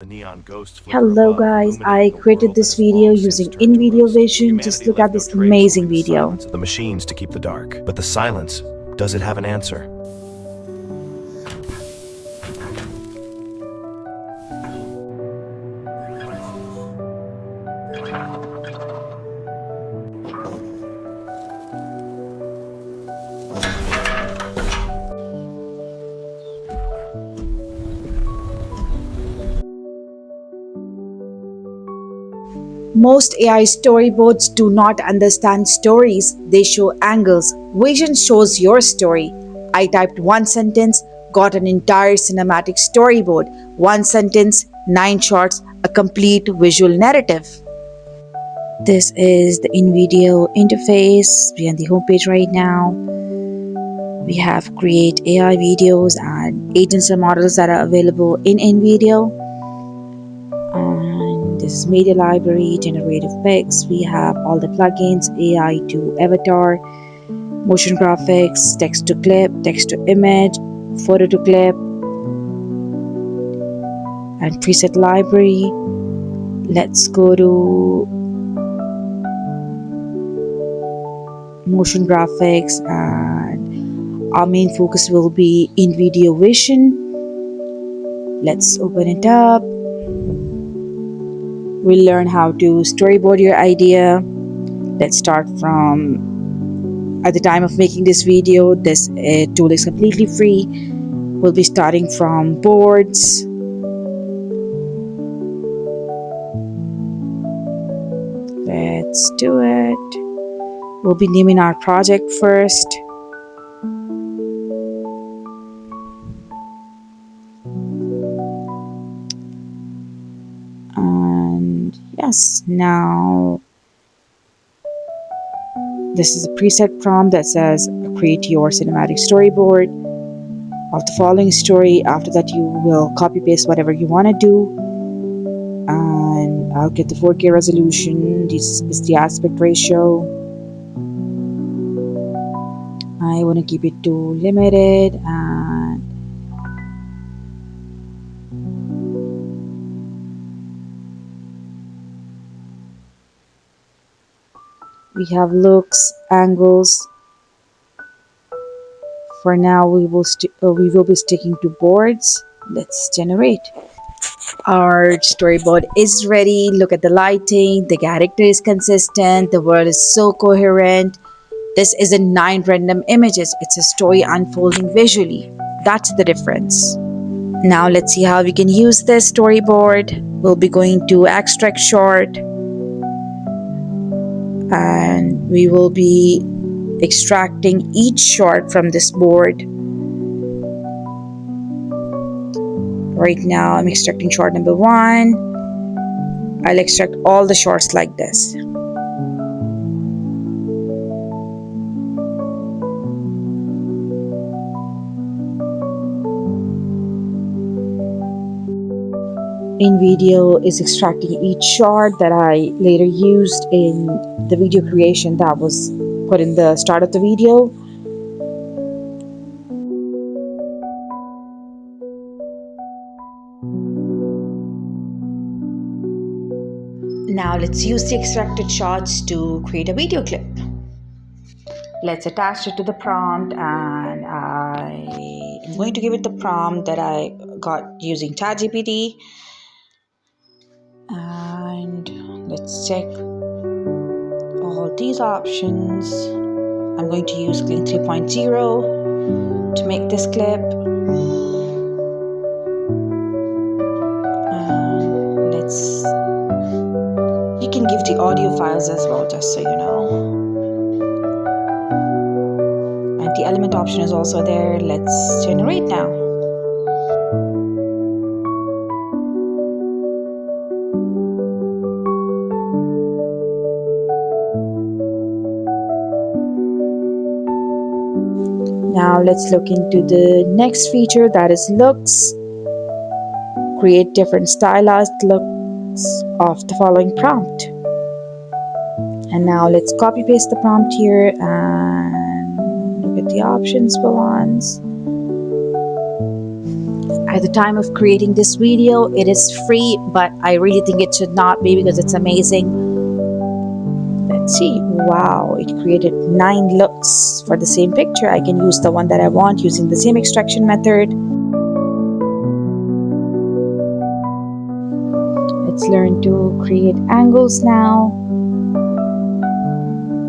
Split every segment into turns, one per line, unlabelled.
neon ghosts flicker
Hello
above,
guys,
illuminating
I
a
created
world that
this
has
video
long since
using
turned to
Invideo
rust.
Vision. Just
Humanity
look at
left no
this
trace,
amazing
only the
video.
silence of the machines to keep the dark. But the silence, does it have an answer?
Most AI storyboards do not understand stories, they show angles. Vision shows your story. I typed one sentence, got an entire cinematic storyboard. One sentence, 9 shots, a complete visual narrative. This is the InVideo interface. We're on the homepage right now. We have create AI videos and agents and models that are available in InVideo. And this is media library, generative pics. We have all the plugins, AI to avatar, motion graphics, text to clip, text to image, photo to clip, and preset library. Let's go to motion graphics, and our main focus will be Invideo Vision. Let's open it up. We'll learn how to storyboard your idea. Let's start from at the time of making this video. This tool is completely free. We'll be starting from boards. Let's do it. We'll be naming our project first. And yes, now this is a preset prompt that says create your cinematic storyboard of the following story. After that, you will copy paste whatever you want to do, and I'll get the 4K resolution. This is the aspect ratio. I want to keep it to limited, and we have looks, angles. For now, we will be sticking to boards. Let's generate. Our storyboard is ready. Look at the lighting. The character is consistent. The world is so coherent. This isn't 9 random images. It's a story unfolding visually. That's the difference. Now let's see how we can use this storyboard. We'll be going to extract short, and we will be extracting each short from this board. Right now I'm extracting short number 1. I'll extract all the shorts like this. InVideo is extracting each short that I later used in the video creation that was put in the start of the video. Now let's use the extracted shots to create a video clip. Let's attach it to the prompt, and I am going to give it the prompt that I got using ChatGPT. And let's check all these options. I'm going to use Clean 3.0 to make this clip. You can give the audio files as well, just so you know. And the element option is also there. Let's generate now. Now let's look into the next feature, that is looks. Create different stylized looks of the following prompt. And now let's copy paste the prompt here and look at the options for once. At the time of creating this video, it is free, but I really think it should not be because it's amazing. Let's see. Wow, it created 9 looks for the same picture. I can use the one that I want using the same extraction method. Let's learn to create angles now.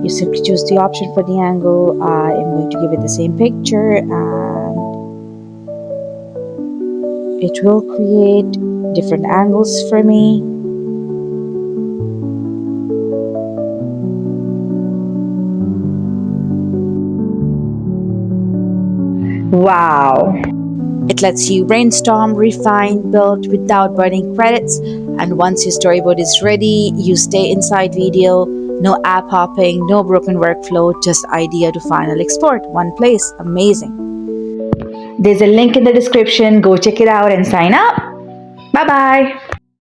You simply choose the option for the angle. I am going to give it the same picture and it will create different angles for me. Wow! It lets you brainstorm, refine, build without burning credits. And once your storyboard is ready, you stay inside video. No app hopping, no broken workflow, just idea to final export. One place. Amazing. There's a link in the description. Go check it out and sign up. Bye-bye.